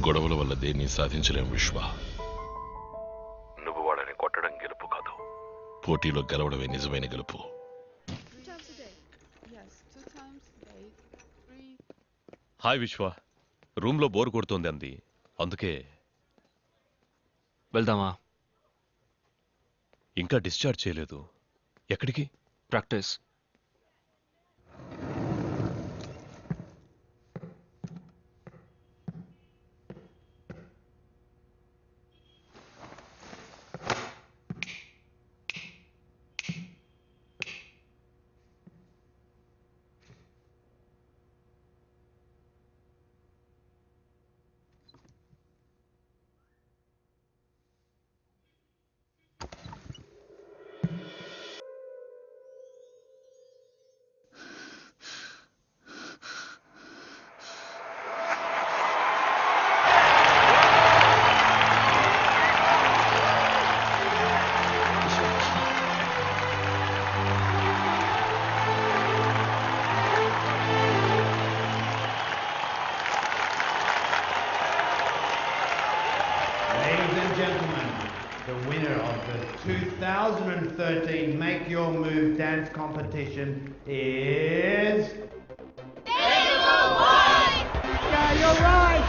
గొడవల వల్ల దేన్ని సాధించలేం విశ్వ. నువ్వు వాళ్ళని కొట్టడం గెలుపు కాదు, పోటీలో గెలవడమే నిజమైన గెలుపు. హాయ్ విశ్వ, రూమ్లో బోర్ కొడుతోంది అంది, అందుకే. వెళ్దామా? ఇంకా డిశ్చార్జ్ చేయలేదు. ఎక్కడికి? Practice. Ladies and gentlemen, the winner of the 2013 Make Your Move dance competition is... David White! Yeah, you're right!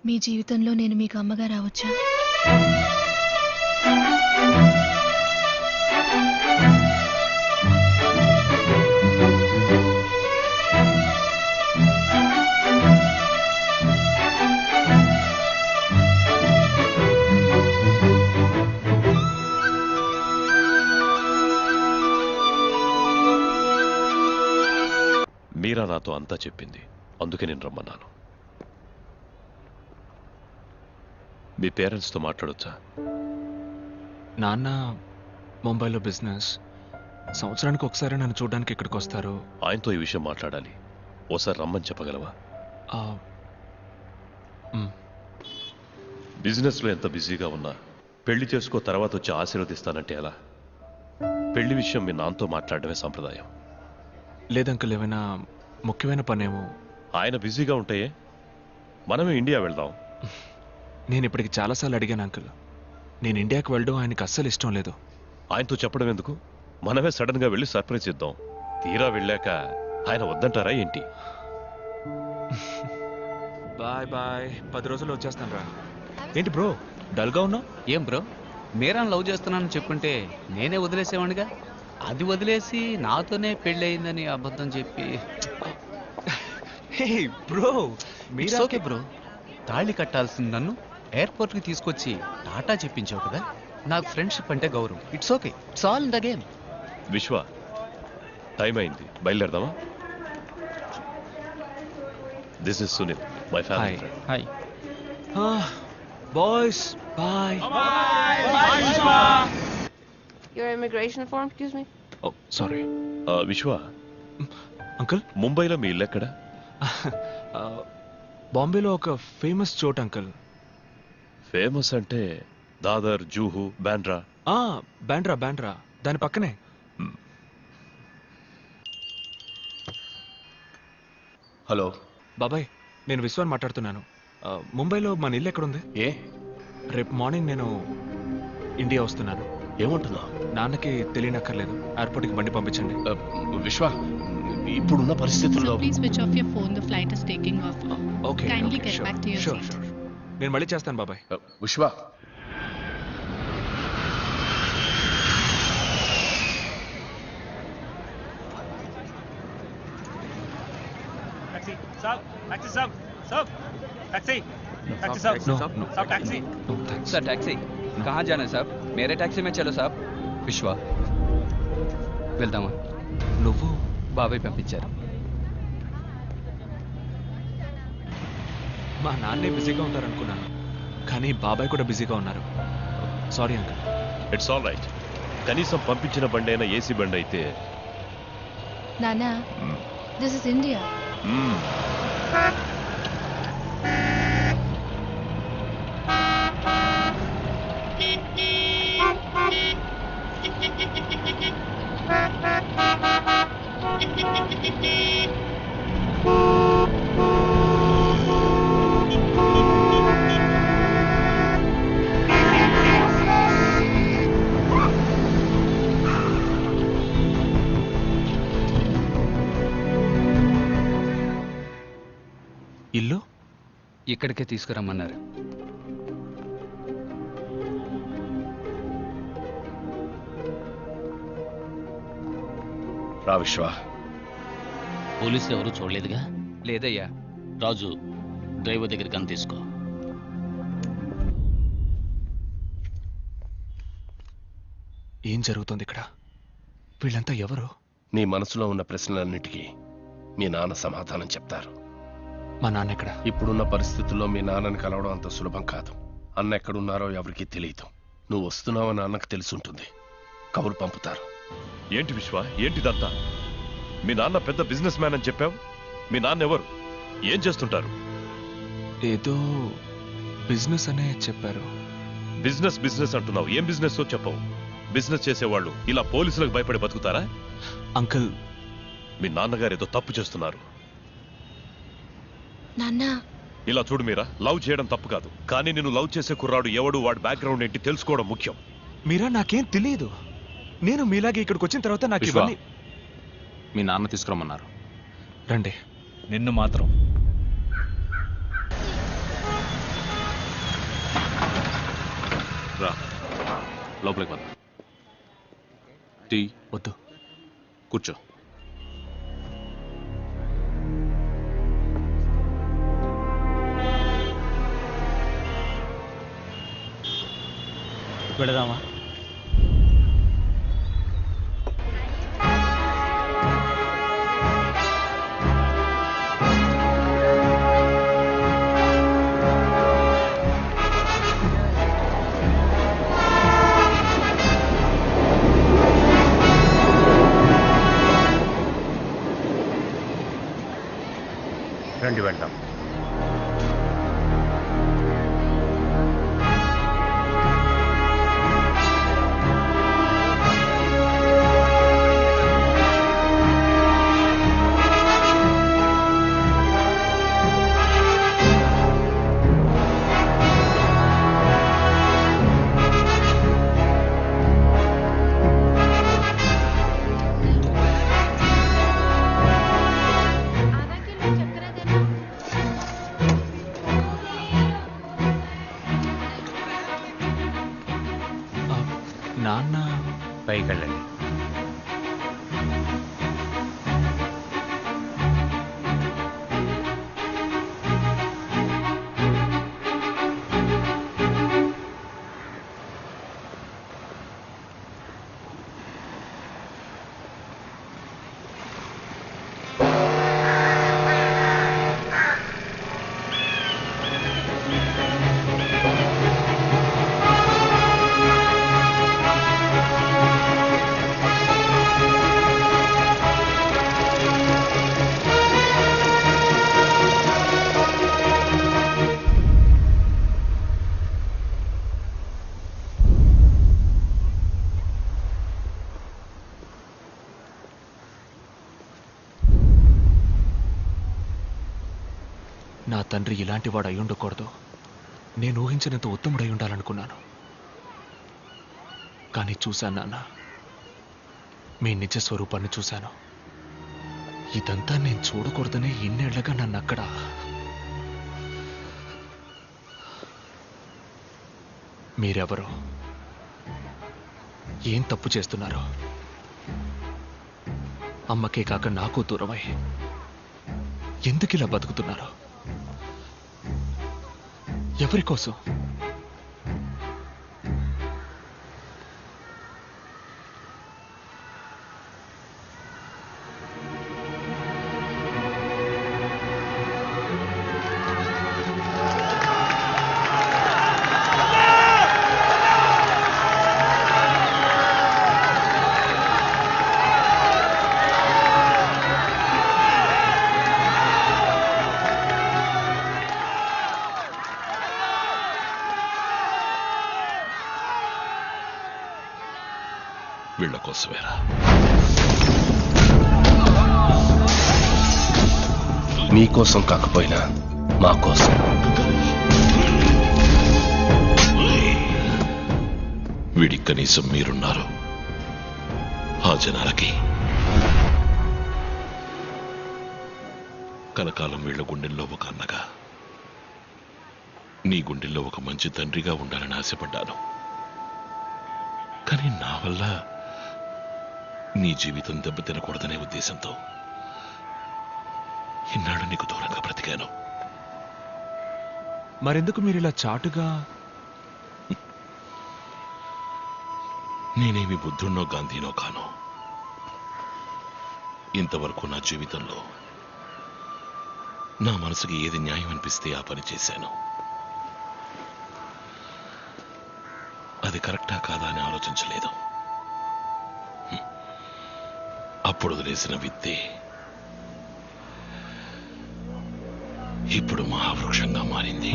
మీ జీవితంలో నేను మీకు అమ్మగా రావచ్చా? మీరా నాతో అంతా చెప్పింది, అందుకే నేను రమ్మన్నాను. మీ పేరెంట్స్తో మాట్లాడొచ్చా? నాన్న ముంబైలో బిజినెస్, సంవత్సరానికి ఒకసారి నన్ను చూడడానికి ఇక్కడికి వస్తారు. ఆయనతో ఈ విషయం మాట్లాడాలి, ఓసారి రమ్మని చెప్పగలవా? బిజినెస్లో ఎంత బిజీగా ఉన్నా పెళ్లి చేసుకో తర్వాత వచ్చి ఆశీర్వదిస్తానంటే ఎలా? పెళ్లి విషయం మీ నాన్నతో మాట్లాడడమే సంప్రదాయం. లేదంకల్, ఏమైనా ముఖ్యమైన పనేమో. ఆయన బిజీగా ఉంటాయే, మనమే ఇండియా వెళ్దాం. నేను ఇప్పటికి చాలాసార్లు అడిగాను అంకుల్, నేను ఇండియాకి వెళ్ళడం ఆయనకి అస్సలు ఇష్టం లేదు. ఆయనతో చెప్పడం ఎందుకు, మనమే సడన్గా వెళ్ళి సర్ప్రైజ్ ఇద్దాం. తీరా వెళ్ళాక ఆయన వద్దంటారా ఏంటి? బాయ్ బాయ్, 10 రోజుల్లో వచ్చేస్తాను రా. ఏంటి బ్రో డల్గా ఉన్నావు? ఏం బ్రో, మీరాను లవ్ చేస్తున్నానని చెప్పుంటే నేనే వదిలేసేవాడిగా. అది వదిలేసి నాతోనే పెళ్ళి అయిందని అబద్ధం చెప్పి. హే బ్రో, ఇట్స్ ఓకే బ్రో, తాళి కట్టాల్సింది నన్ను ఎయిర్పోర్ట్కి తీసుకొచ్చి టాటా చెప్పించావు కదా. నాకు ఫ్రెండ్షిప్ అంటే గౌరవం. It's okay, it's all in the game. Vishwa, time అయింది, బయలుదేరదామా? This is Sunil, my family friend. Hi. Boys bye. Your immigration form, excuse me? Oh sorry. Vishwa, uncle, ముంబైలో మీ ఇల్లు ఎక్కడ? బాంబేలో ఒక ఫేమస్ చోట్ అంకుల్. ఫేమస్ అంటే దాదర్, జూహు, బాండ్రా. బాండ్రా బాండ్రా, దాని పక్కనే. హలో బాబాయ్, నేను విశ్వాన్ మాట్లాడుతున్నాను. ముంబైలో మన ఇల్లు ఎక్కడుంది? ఏ రేపు మార్నింగ్ నేను ఇండియా వస్తున్నాను. ఏమంటున్నావు? నాన్నకి తెలియనక్కర్లేదు. ఎయిర్పోర్ట్కి బండి పంపించండి. విశ్వ, ఇప్పుడున్న పరిస్థితుల్లో Sir, please switch off your phone. The flight is taking off. Okay Kindly get back to your sure seat. Sure. నేను మళ్ళీ చేస్తాను బాబాయ్. విశ్వ, टैक्सी साहब, टैक्सी साहब, साहब, टैक्सी, टैक्सी साहब, No, no. साहब taxi. No, thanks. Sir taxi కహా జానా సాబ్ మేరే ట్యాక్సీ మే చలో సాబ్. విశ్వ వెళ్దామా? నువ్వు బాబాయ్ పంపించారు. మా నాన్నే బిజీగా ఉంటారనుకున్నాను, కానీ బాబాయ్ కూడా బిజీగా ఉన్నారు. Sorry uncle. It's all right. కనీసం పంపించిన బండి అయినా ఏసీ బండి అయితే. Nana, this is India. ఇల్లు ఇక్కడికే తీసుకురమ్మన్నారు. రా విశ్వ. పోలీసులు ఎవరు చూడలేదుగా? లేదయ్యా. రాజు, డ్రైవర్ దగ్గర గన్ తీసుకో. ఏం జరుగుతుంది ఇక్కడ? వీళ్ళంతా ఎవరు? నీ మనసులో ఉన్న ప్రశ్నలన్నిటికీ మీ నాన్న సమాధానం చెప్తారు. మా నాన్న ఎక్కడ? ఇప్పుడున్న పరిస్థితుల్లో మీ నాన్నని కలవడం అంత సులభం కాదు. అన్న ఎక్కడున్నారో ఎవరికీ తెలియదు. నువ్వు వస్తున్నావని అన్నకు తెలుసుంటుంది. కబురు పంపుతారు. ఏంటి విశ్వ, ఏంటిదంతా? మీ నాన్న పెద్ద బిజినెస్ మ్యాన్ అని చెప్పావు. మీ నాన్న ఎవరు? ఏం చేస్తుంటారు? ఏదో బిజినెస్ అనే చెప్పారు. బిజినెస్ బిజినెస్ అంటున్నావు. ఏం బిజినెస్ చెప్పవు. బిజినెస్ చేసేవాళ్ళు ఇలా పోలీసులకు భయపడి బతుకుతారా? అంకుల్, మీ నాన్నగారు ఏదో తప్పు చేస్తున్నారు. నాన్న, ఇలా చూడు మీరా, లవ్ చేయడం తప్పు కాదు, కానీ నేను లవ్ చేసే కుర్రాడు ఎవడు, వాడి బ్యాక్గ్రౌండ్ ఏంటి తెలుసుకోవడం ముఖ్యం. మీరా నాకేం తెలియదు. నేను మీలాగే ఇక్కడికి వచ్చిన తర్వాత నాకు విశ్వ, ఇవన్నీ. మీ నాన్న తీసుకురమ్మన్నారు. రండి. నిన్ను మాత్రం రా, లోపలికి పద. టీ వద్దు. కూర్చో. వెళదామా? రండి వెళ్దాం. నాన్న పైకి వెళ్ళండి. నా తండ్రి ఇలాంటి వాడు అయి ఉండకూడదు. నేను ఊహించినంత ఉత్తముడై ఉండాలనుకున్నాను. కానీ చూశాను నాన్న, మీ నిజ స్వరూపాన్ని చూశాను. ఇదంతా నేను చూడకూడదనే ఇన్నేళ్లగా నన్ను అక్కడ మీరెవరో, ఏం తప్పు చేస్తున్నారో, అమ్మకే కాక నాకు దూరమై ఎందుకు ఇలా బతుకుతున్నారో, ఎవరి కోసం? వీళ్ళ కోసమేరా. మీకోసం కాకపోయినా మా కోసం. వీడికి కనీసం మీరున్నారు. ఆ జనాలకి కనకాలం వీళ్ళ గుండెల్లో ఒక అన్నగా, నీ గుండెల్లో ఒక మంచి తండ్రిగా ఉండాలని ఆశపడ్డాను. కానీ నా వల్ల నీ జీవితం దెబ్బతినకూడదనే ఉద్దేశంతో ఇన్నాడు నీకు దూరంగా బ్రతికాను. మరెందుకు మీరు ఇలా చాటుగా? నేనేమి బుద్ధున్నో గాంధీనో కాను. ఇంతవరకు నా జీవితంలో నా మనసుకి ఏది న్యాయం అనిపిస్తే ఆ పని చేశాను. అది కరెక్టా కాదా అని ఆలోచించలేదు. అప్పుడు వదిలేసిన విత్తే ఇప్పుడు మహావృక్షంగా మారింది.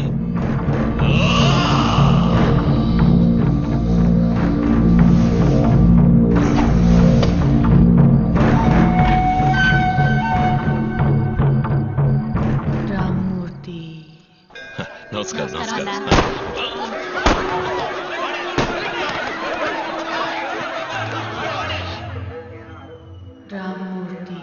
రామ్మూర్తి. నమస్కారం. నమస్కారం. రామ్మూర్తి.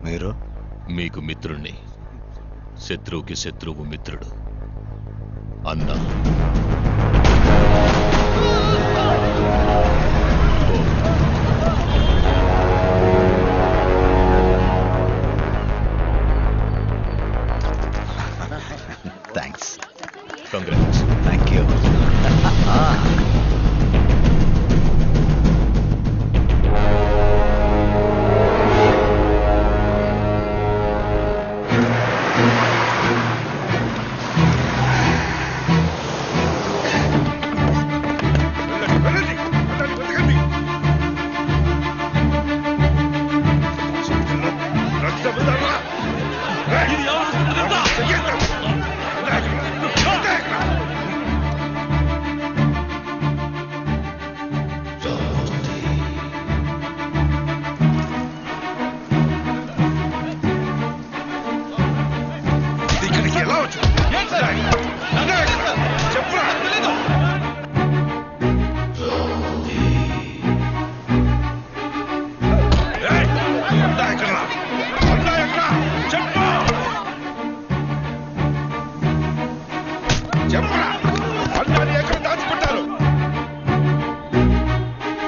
మీరు? మీకు మిత్రుణ్ణి, శత్రువుకి శత్రువు మిత్రుడు. అన్నా థ్యాంక్స్. కంగ్రాట్స్. Thank you.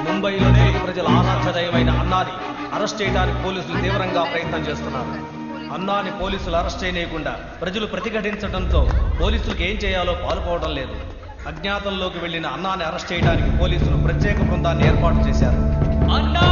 ముంబైలోనే ప్రజల ఆరాధ్య దైవమైన అన్నాని అరెస్ట్ చేయడానికి పోలీసులు తీవ్రంగా ప్రయత్నం చేస్తున్నారు. అన్నాని పోలీసులు అరెస్ట్ చేయనీయకుండా ప్రజలు ప్రతిఘటించడంతో పోలీసులకు ఏం చేయాలో పాలుపోవడం లేదు. అజ్ఞాతంలోకి వెళ్లిన అన్నాని అరెస్ట్ చేయడానికి పోలీసులు ప్రత్యేక బృందాన్ని ఏర్పాటు చేశారు. అన్నా